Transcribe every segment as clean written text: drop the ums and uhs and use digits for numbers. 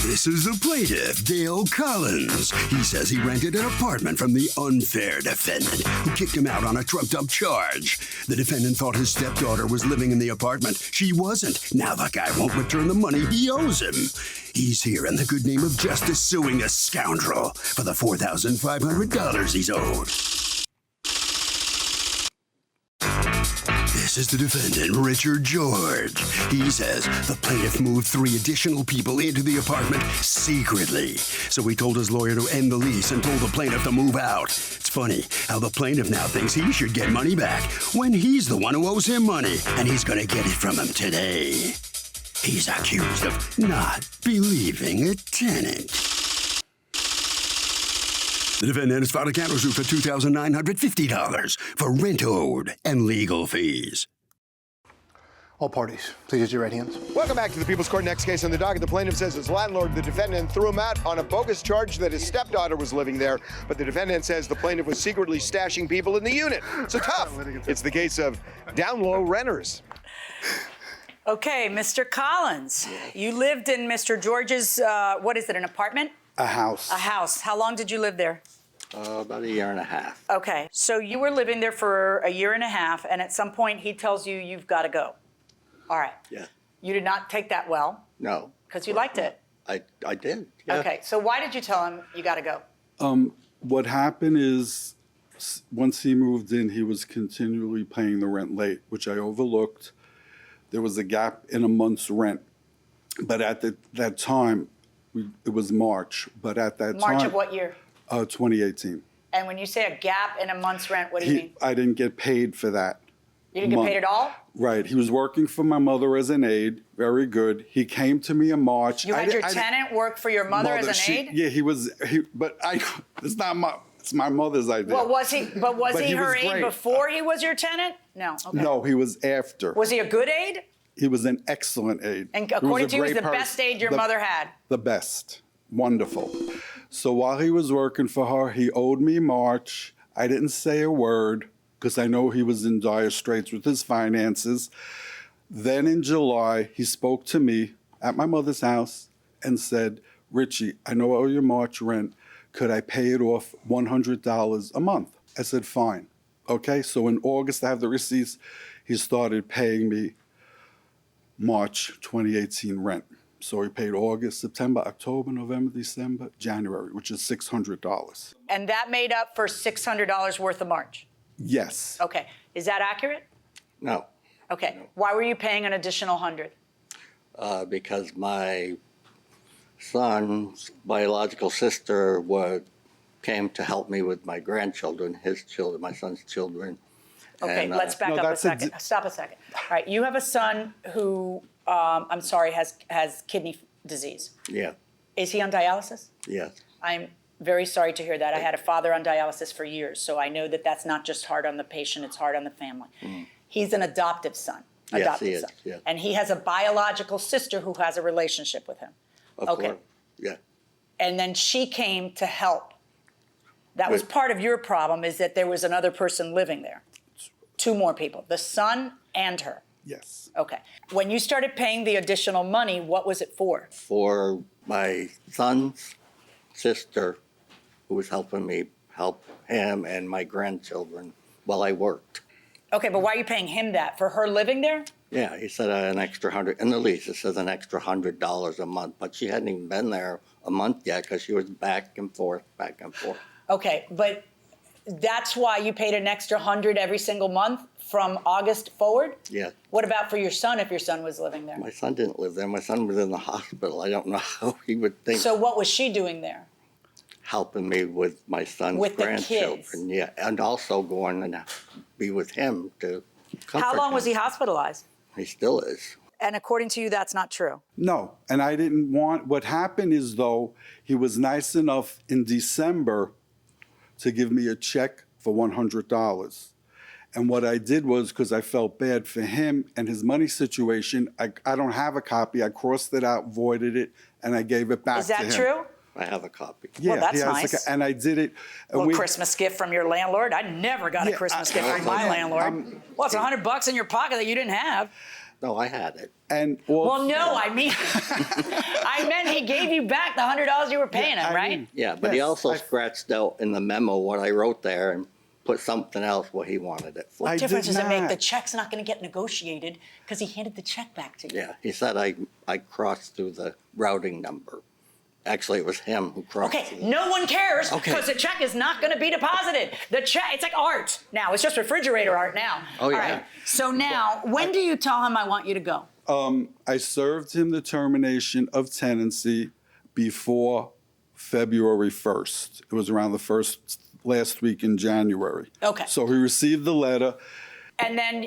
This is the plaintiff, Dale Collins. He says he rented an apartment from the unfair defendant, who kicked him out on a trumped-up charge. The defendant thought his stepdaughter was living in the apartment. She wasn't. Now the guy won't return the money he owes him. He's here in the good name of justice suing the scoundrel for the $4,500 he's owed. This is the defendant, Richard George. He says the plaintiff moved 3 additional people into the apartment secretly. So he told his lawyer to end the lease and told the plaintiff to move out. It's funny how the plaintiff now thinks he should get money back when he's the one who owes him money, and he's going to get it from him today. He's accused of not believing a tenant. The defendant has filed a countersuit for $2,950 for rent owed and legal fees. All parties, please use your right hands. Welcome back to the People's Court. Next case on the docket. The plaintiff says his landlord, the defendant, threw him out on a bogus charge that his stepdaughter was living there. But the defendant says the plaintiff was secretly stashing people in the unit. So tough. It's the case of down low renters. Okay, Mr. Collins, you lived in Mr. George's, what is it, an apartment? A house. A house. How long did you live there? About 1.5 years. Okay, so you were living there for 1.5 years, and at some point he tells you you've got to go. All right. Yeah. You did not take that well. No. Because you liked it. I did. Yeah. Okay, so why did you tell him you got to go? What happened is, once he moved in, he was continually paying the rent late, which I overlooked. There was a gap in a month's rent. But at that time, it was March, but at that time... March of what year? 2018. And when you say a gap in a month's rent, what do you mean? I didn't get paid for that. You didn't get paid at all? Right. He was working for my mother as an aide. Very good. He came to me in March. You had your tenant work for your mother as an aide? Yeah, it's my mother's idea. Well, was he her aide before he was your tenant? No. Okay. No, he was after. Was he a good aide? He was an excellent aide. And according to you, he was the best aide your mother had? The best. Wonderful. So while he was working for her, he owed me March. I didn't say a word because I know he was in dire straits with his finances. Then in July, he spoke to me at my mother's house and said, Richie, I know I owe you March rent. Could I pay it off $100 a month? I said, fine. Okay, so in August, I have the receipts. He started paying me March 2018 rent. So he paid August, September, October, November, December, January, which is $600. And that made up for $600 worth of March? Yes. Okay. Is that accurate? No. Okay. No. Why were you paying an additional $100? Because my son's biological sister came to help me with my grandchildren, his children, my son's children. Okay, and, let's back up a second. Stop a second. All right, you have a son who, I'm sorry, has kidney disease. Yeah. Is he on dialysis? Yes. I'm very sorry to hear that. I had a father on dialysis for years, so I know that that's not just hard on the patient, it's hard on the family. Mm. He's an adoptive son. Yes, he is. Yeah. And he has a biological sister who has a relationship with him. Of course. Yeah. And then she came to help. That was part of your problem, is that there was another person living there. 2 more people, the son and her. Yes. Okay. When you started paying the additional money, what was it for? For my son's sister, who was helping me help him and my grandchildren while I worked. Okay, but why are you paying him that? For her living there? Yeah, he said an extra $100, in the lease it says an extra $100 a month, but she hadn't even been there a month yet because she was back and forth. Okay, but that's why you paid an extra $100 every single month from August forward? Yeah. What about for your son if your son was living there? My son didn't live there. My son was in the hospital. I don't know how he would think. So what was she doing there? Helping me with my son's grandchildren. With the kids? Yeah, and also going and be with him to comfort How long him. Was he hospitalized? He still is. And according to you, that's not true? No, and I didn't want, what happened is though, he was nice enough in December to give me a check for $100. And what I did was, because I felt bad for him and his money situation, I don't have a copy. I crossed it out, voided it, and I gave it back to him. Is that true? I have a copy. Yeah, well, that's nice. And I did it. Well, Christmas gift from your landlord? I never got a Christmas gift from my landlord. Well, it's $100 in your pocket that you didn't have. No, I had it. And well, no, I mean, I meant he gave you back the $100 you were paying him, right? Yeah, but he also scratched out in the memo what I wrote there and put something else what he wanted it for. What difference did does it make? not. The check's not going to get negotiated because he handed the check back to you. Yeah, he said I crossed through the routing number. Actually, it was him who crossed. Okay, through. no one cares Okay. because the check is not going to be deposited. The check, it's like art now. It's just refrigerator art now. Oh, yeah. All right. So now, when do you tell him I want you to go? I served him the termination of tenancy before February 1st. It was around the last week in January. Okay. So he received the letter. And then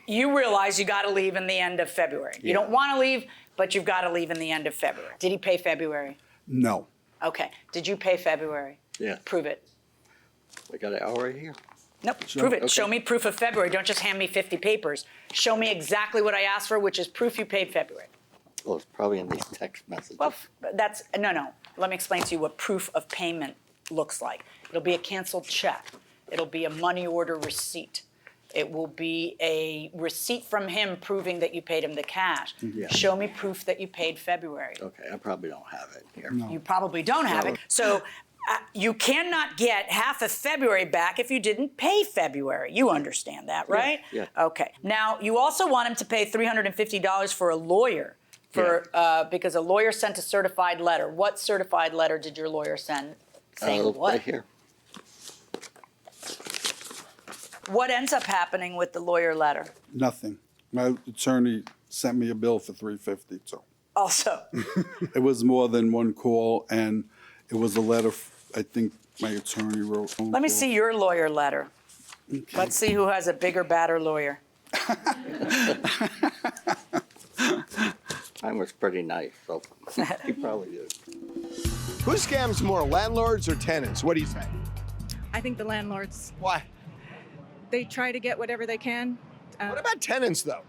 you realize you got to leave in the end of February. You don't want to leave, but you've got to leave in the end of February. Did he pay February? No. Okay. Did you pay February? Yeah. Prove it. We got it all right here. Nope, Sure. prove it. Okay. Show me proof of February. Don't just hand me 50 papers. Show me exactly what I asked for, which is proof you paid February. Well, it's probably in these text messages. Well, no. Let me explain to you what proof of payment looks like. It'll be a canceled check. It'll be a money order receipt. It will be a receipt from him proving that you paid him the cash. Yeah. Show me proof that you paid February. Okay, I probably don't have it here. You probably don't have it. So you cannot get half of February back if you didn't pay February. You understand that, right? Yeah. Okay. Now, you also want him to pay $350 for a lawyer because a lawyer sent a certified letter. What certified letter did your lawyer send? Saying what? Right here. What ends up happening with the lawyer letter? Nothing. My attorney sent me a bill for $350. So Also, it was more than one call, and it was a letter I think my attorney wrote. let me see your lawyer letter. Let's see who has a bigger, badder lawyer. Mine was pretty nice, so he probably did. Who scams more, landlords or tenants? What do you say? I think the landlords, Why? they try to get whatever they can. What about tenants, though?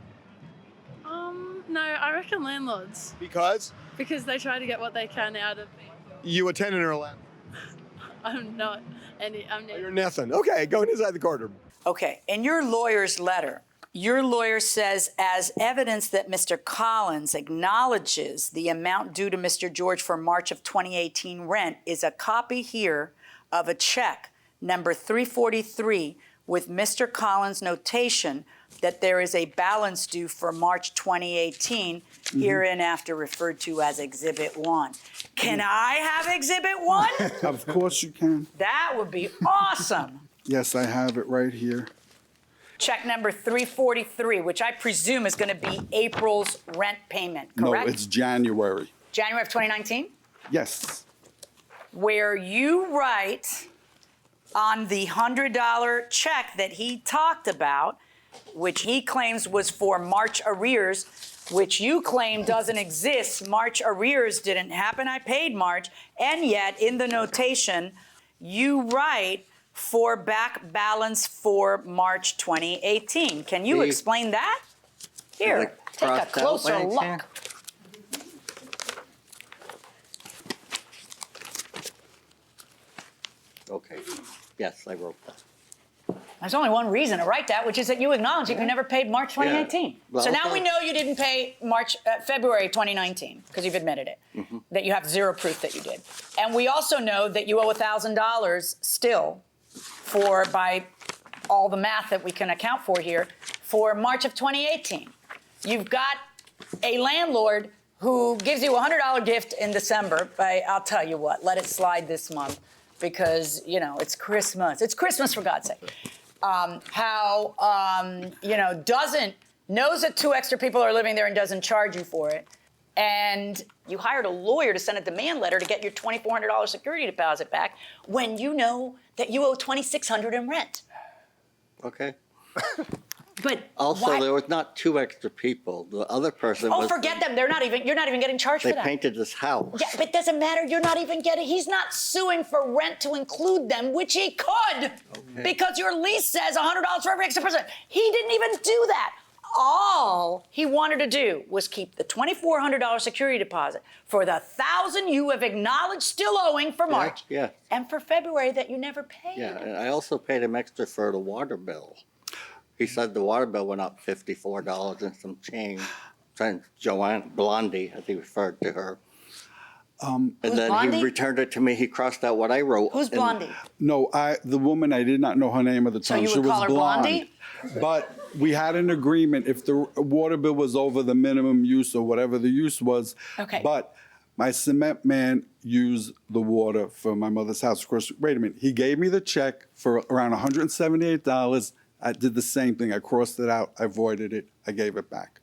No, I reckon landlords, Because because they try to get what they can out of me. you a tenant or a landlord? I'm not any. You're nothing. Okay, going inside the courtroom. Okay, in your lawyer's letter, your lawyer says, as evidence that Mr. Collins acknowledges the amount due to Mr. George for March of 2018 rent is a copy here of a check number 343 with Mr. Collins' notation that there is a balance due for March 2018, hereinafter referred to as Exhibit 1. Can I have Exhibit 1? Of course you can. That would be awesome. Yes, I have it right here. Check number 343, which I presume is going to be April's rent payment, correct? No, it's January. January of 2019, Yes. where you write on the $100 check that he talked about, which he claims was for March arrears, which you claim doesn't exist. March arrears didn't happen. I paid March. And yet, in the notation, you write for back balance for March 2018. Can you explain that? Here, Like take a crossed out by closer any look. chance? Okay. Yes, I wrote that. There's only one reason to write that, which is that you acknowledge that you never paid March 2018. Well, So now okay. we know you didn't pay February 2019 because you've admitted it, that you have zero proof that you did. And we also know that you owe $1,000 still by all the math that we can account for here for March of 2018. You've got a landlord who gives you a $100 gift in December. I'll tell you what, let it slide this month because, it's Christmas. It's Christmas, for God's sake. Knows that 2 extra people are living there and doesn't charge you for it. And you hired a lawyer to send a demand letter to get your $2,400 security deposit back when you know that you owe $2,600 in rent. Okay. But Also, why? there was not 2 extra people. The other person Oh, was. forget them. You're not even getting charged They for that. painted this house. Yeah, but it doesn't matter. You're not even getting. He's not suing for rent to include them, which he could, because your lease says $100 for every extra person. He didn't even do that. All he wanted to do was keep the $2,400 security deposit for the $1,000 you have acknowledged still owing for March, yeah. and for February that you never paid. Yeah, and I also paid him extra for the water bill. He said the water bill went up $54 and some change. Since Joanne Blondie, as he referred to her. And Who's then Blondie? he returned it to me. He crossed out what I wrote. Who's and- Blondie? No, the woman, I did not know her name at the So time. you She would was call her blonde. Blondie? But we had an agreement if the water bill was over the minimum use or whatever the use was. Okay. But my cement man used the water for my mother's house. Of course, wait a minute. He gave me the check for around $178. I did the same thing. I crossed it out. I voided it. I gave it back.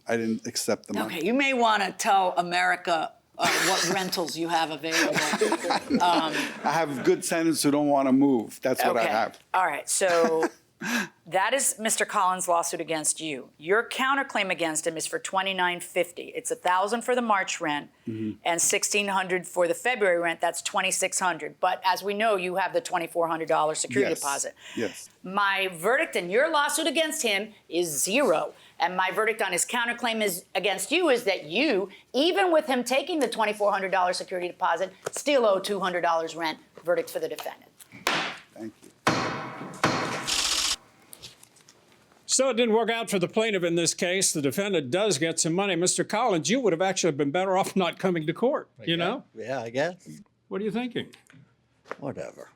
I didn't accept the money. Okay, you may want to tell America what rentals you have available. I have good tenants who don't want to move. That's what I have. All right. So that is Mr. Collins' lawsuit against you. Your counterclaim against him is for $2,950. It's $1,000 for the March rent and $1,600 for the February rent. That's $2,600. But as we know, you have the $2,400 security Yes. deposit. Yes. My verdict in your lawsuit against him is 0. And my verdict on his counterclaim is against you is that you, even with him taking the $2,400 security deposit, still owe $200 rent. Verdict for the defendant. Thank you. So it didn't work out for the plaintiff in this case. The defendant does get some money. Mr. Collins, you would have actually been better off not coming to court, you know? Yeah, I guess. What are you thinking? Whatever.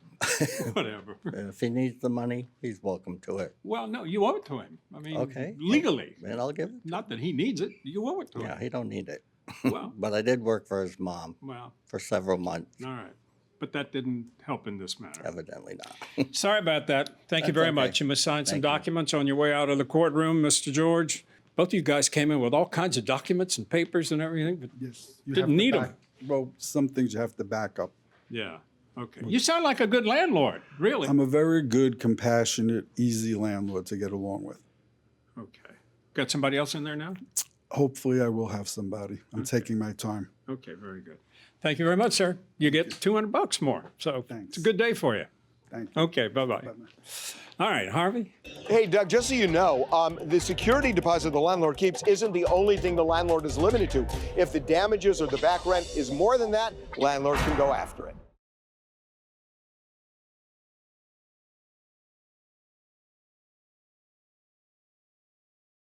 Whatever. If he needs the money, he's welcome to it. Well, no, you owe it to him. I mean, Okay. legally. And I'll give it. Not that he needs it. You owe it to Yeah, him. he don't need it. Well, But I did work for his mom well, for several months. all right. But that didn't help in this matter. Evidently not. Sorry about that. Thank you That's very okay. much. You must sign some Thank you. documents on your way out of the courtroom, Mr. George. Both of you guys came in with all kinds of documents and papers and everything, but Yes. You Didn't have to need 'em. back- Well, some things you have to back up. yeah. Okay. You sound like a good landlord, really. I'm a very good, compassionate, easy landlord to get along with. Okay. Got somebody else in there now? Hopefully, I will have somebody. I'm taking my time. Okay, very good. Thank you very much, sir. You get $200 more. So Thanks. it's a good day for you. Thank you. Okay, bye-bye. All right, Harvey. Hey, Doug, just so you know, the security deposit the landlord keeps isn't the only thing the landlord is limited to. If the damages or the back rent is more than that, landlord can go after it.